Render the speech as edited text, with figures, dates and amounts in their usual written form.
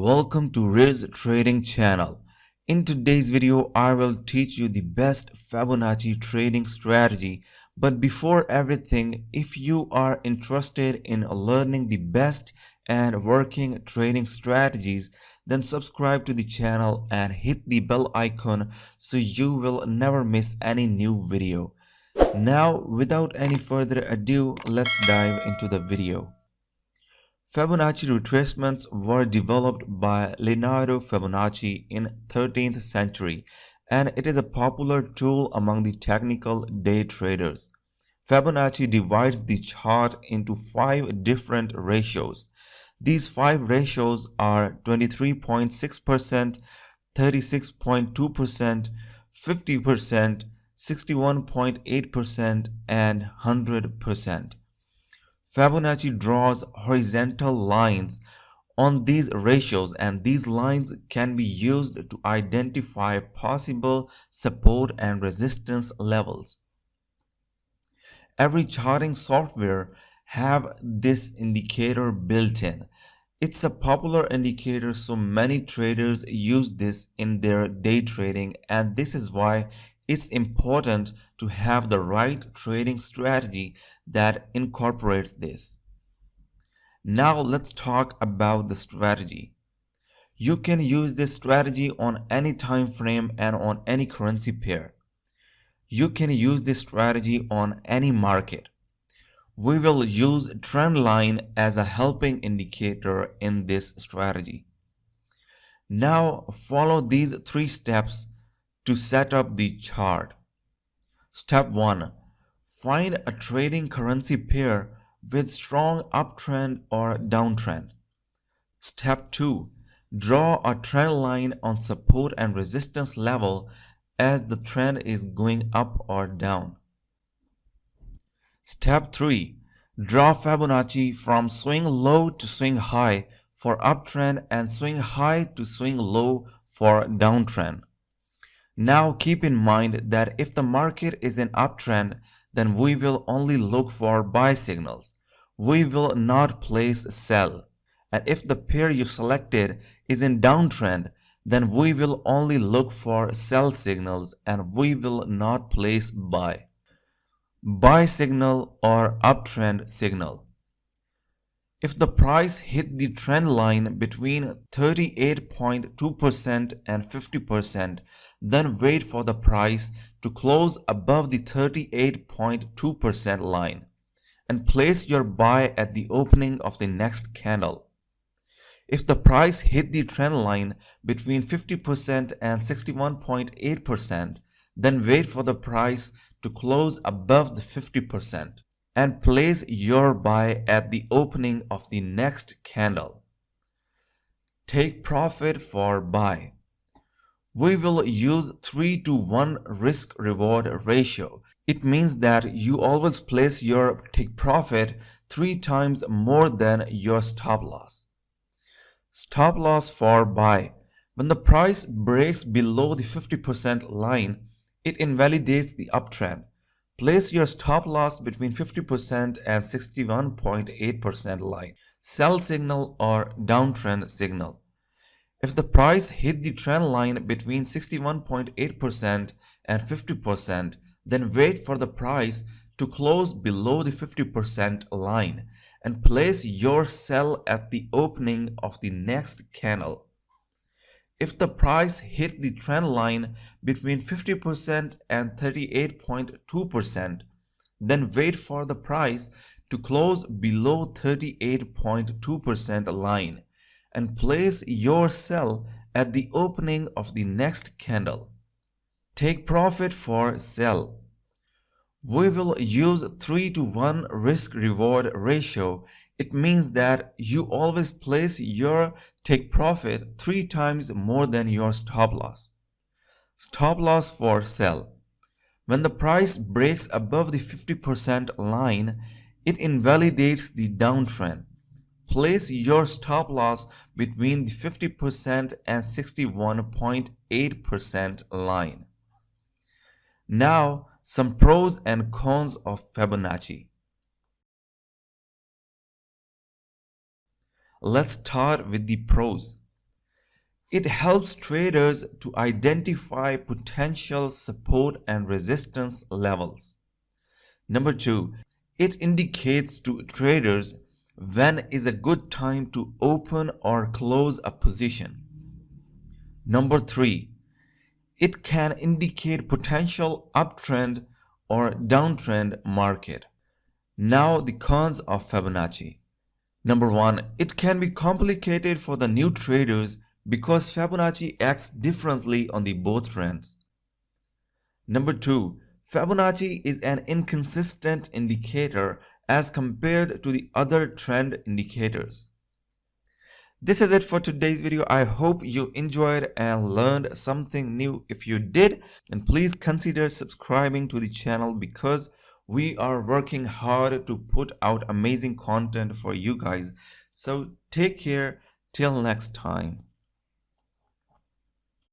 Welcome to Riz Trading Channel. In today's video, I will teach you the best Fibonacci trading strategy. But before everything, if you are interested in learning the best and working trading strategies, then subscribe to the channel and hit the bell icon so you will never miss any new video. Now, without any further ado, let's dive into the video. Fibonacci retracements were developed by Leonardo Fibonacci in 13th century, and it is a popular tool among the technical day traders. Fibonacci divides the chart into 5 different ratios. These 5 ratios are 23.6%, 36.2%, 50%, 61.8%, and 100%. Fibonacci draws horizontal lines on these ratios, and these lines can be used to identify possible support and resistance levels. Every charting software have this indicator built in. It's a popular indicator, so many traders use this in their day trading, and this is why it's important to have the right trading strategy that incorporates this. Now let's talk about the strategy. You can use this strategy on any time frame and on any currency pair. You can use this strategy on any market. We will use trend line as a helping indicator in this strategy. Now follow these 3 steps to set up the chart. Step 1. Find a trading currency pair with strong uptrend or downtrend. Step 2. Draw a trend line on support and resistance level as the trend is going up or down. Step 3. Draw Fibonacci from swing low to swing high for uptrend and swing high to swing low for downtrend. Now keep in mind that if the market is in uptrend, then we will only look for buy signals. We will not place sell. And if the pair you selected is in downtrend, then we will only look for sell signals and we will not place buy signal or uptrend signal. If the price hit the trend line between 38.2% and 50%, then wait for the price to close above the 38.2% line and place your buy at the opening of the next candle. If the price hit the trend line between 50% and 61.8%, then wait for the price to close above the 50%. and place your buy at the opening of the next candle. Take profit for buy. We will use 3-to-1 risk-reward ratio. It means that you always place your take profit 3 times more than your stop loss. Stop loss for buy. When the price breaks below the 50% line, it invalidates the uptrend. Place your stop loss between 50% and 61.8% line. Sell signal or downtrend signal. If the price hit the trend line between 61.8% and 50%, then wait for the price to close below the 50% line and place your sell at the opening of the next candle. If the price hit the trend line between 50% and 38.2%, then wait for the price to close below 38.2% line and place your sell at the opening of the next candle. Take profit for sell. We will use 3-to-1 risk-reward ratio. It means that you always place your take profit 3 times more than your stop loss. Stop loss for sell. When the price breaks above the 50% line, it invalidates the downtrend. Place your stop loss between the 50% and 61.8% line. Now, some pros and cons of Fibonacci. Let's start with the pros. It helps traders to identify potential support and resistance levels. Number 2, it indicates to traders when is a good time to open or close a position. Number 3, it can indicate potential uptrend or downtrend market. Now the cons of Fibonacci. Number 1, it can be complicated for the new traders because Fibonacci acts differently on the both trends. Number 2, Fibonacci is an inconsistent indicator as compared to the other trend indicators. This is it for today's video. I hope you enjoyed and learned something new. If you did, then please consider subscribing to the channel because we are working hard to put out amazing content for you guys. So take care till next time.